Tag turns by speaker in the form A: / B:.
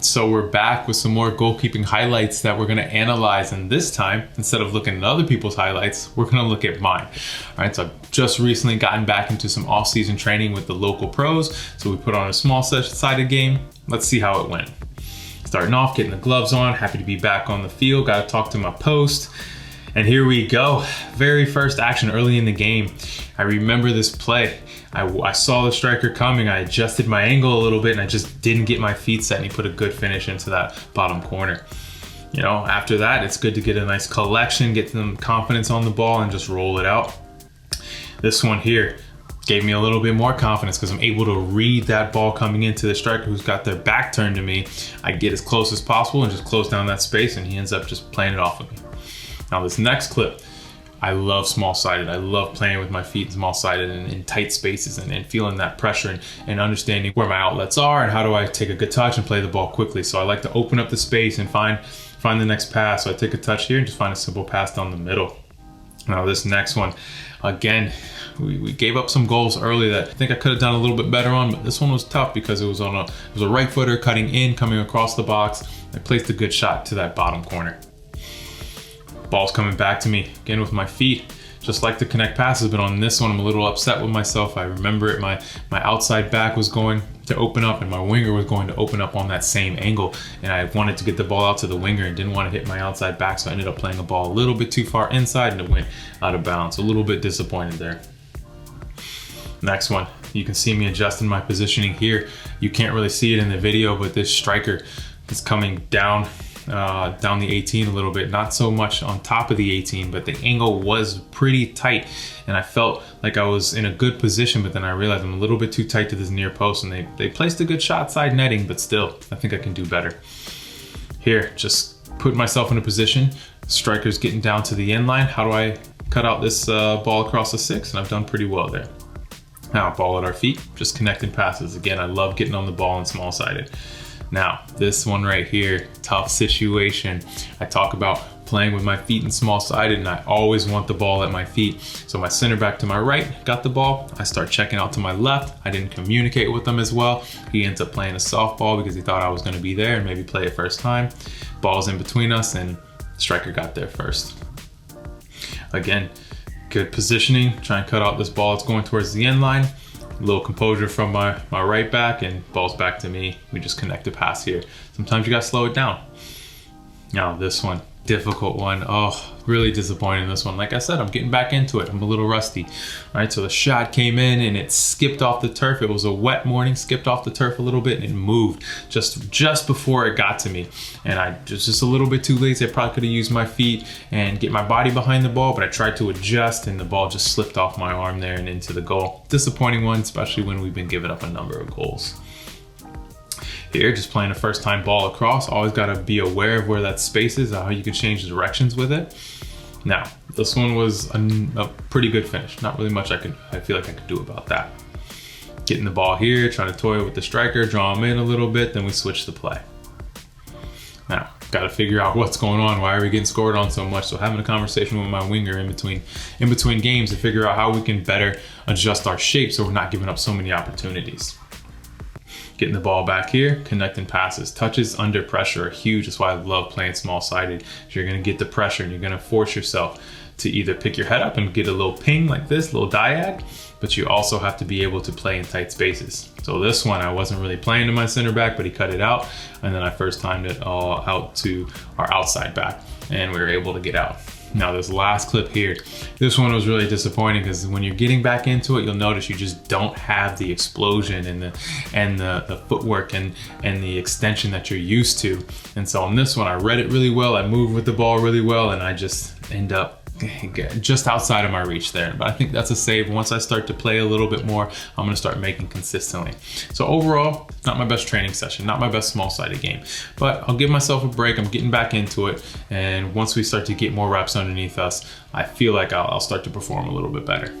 A: So we're back with some more goalkeeping highlights that we're gonna analyze, and this time, instead of looking at other people's highlights, we're gonna look at mine. All right, so I've just recently gotten back into some off-season training with the local pros, so we put on a small-sided game. Let's see how it went. Starting off, getting the gloves on, happy to be back on the field, gotta talk to my post. And here we go, very first action early in the game. I remember this play. I saw the striker coming, I adjusted my angle a little bit, and I just didn't get my feet set, and he put a good finish into that bottom corner. You know, after that, it's good to get a nice collection, get some confidence on the ball, and just roll it out. This one here gave me a little bit more confidence because I'm able to read that ball coming into the striker who's got their back turned to me. I get as close as possible and just close down that space, and he ends up just playing it off of me. Now this next clip, I love small-sided. I love playing with my feet small-sided and in tight spaces and feeling that pressure and understanding where my outlets are and how do I take a good touch and play the ball quickly. So I like to open up the space and find the next pass. So I take a touch here and just find a simple pass down the middle. Now this next one, again, we gave up some goals early that I think I could have done a little bit better on, but this one was tough because it was a right footer cutting in, coming across the box. I placed a good shot to that bottom corner. Ball's coming back to me, again with my feet. Just like to connect passes, but on this one, I'm a little upset with myself. I remember it, my outside back was going to open up and my winger was going to open up on that same angle. And I wanted to get the ball out to the winger and didn't want to hit my outside back. So I ended up playing the ball a little bit too far inside and it went out of bounds. A little bit disappointed there. Next one, you can see me adjusting my positioning here. You can't really see it in the video, but this striker is coming down the 18 a little bit, not so much on top of the 18, but the angle was pretty tight and I felt like I was in a good position, but then I realized I'm a little bit too tight to this near post, and they placed a good shot side netting, but still, I think I can do better. Here, just put myself in a position, striker's getting down to the end line. How do I cut out this ball across the 6? And I've done pretty well there. Now, ball at our feet, just connecting passes. Again, I love getting on the ball and small-sided. Now, this one right here, tough situation. I talk about playing with my feet and small-sided, and I always want the ball at my feet. So my center back to my right got the ball. I start checking out to my left. I didn't communicate with him as well. He ends up playing a softball because he thought I was gonna be there and maybe play it first time. Ball's in between us and striker got there first. Again, good positioning, try and cut out this ball. It's going towards the end line. A little composure from my right back and ball's back to me. We just connect a pass here. Sometimes you gotta slow it down. Now this one, difficult one. Oh, really disappointed in this one. Like I said, I'm getting back into it. I'm a little rusty. All right, so the shot came in and it skipped off the turf. It was a wet morning, skipped off the turf a little bit and it moved just before it got to me. And I just a little bit too lazy. I probably could have used my feet and get my body behind the ball, but I tried to adjust and the ball just slipped off my arm there and into the goal. Disappointing one, especially when we've been giving up a number of goals. Here, just playing a first time ball across, always gotta be aware of where that space is, how you can change directions with it. Now, this one was a pretty good finish. Not really much I feel like I could do about that. Getting the ball here, trying to toy with the striker, draw him in a little bit, then we switch the play. Now, gotta figure out what's going on. Why are we getting scored on so much? So having a conversation with my winger in between games to figure out how we can better adjust our shape so we're not giving up so many opportunities. Getting the ball back here, connecting passes. Touches under pressure are huge. That's why I love playing small-sided. You're gonna get the pressure and you're gonna force yourself to either pick your head up and get a little ping like this, little diag, but you also have to be able to play in tight spaces. So this one, I wasn't really playing to my center back, but he cut it out. And then I first timed it all out to our outside back and we were able to get out. Now this last clip here, this one was really disappointing because when you're getting back into it, you'll notice you just don't have the explosion and the footwork and the extension that you're used to. And so on this one, I read it really well, I moved with the ball really well, and I just end up just outside of my reach there. But I think that's a save. Once I start to play a little bit more, I'm gonna start making consistently. So overall, not my best training session, not my best small-sided game, but I'll give myself a break. I'm getting back into it. And once we start to get more reps underneath us, I feel like I'll start to perform a little bit better.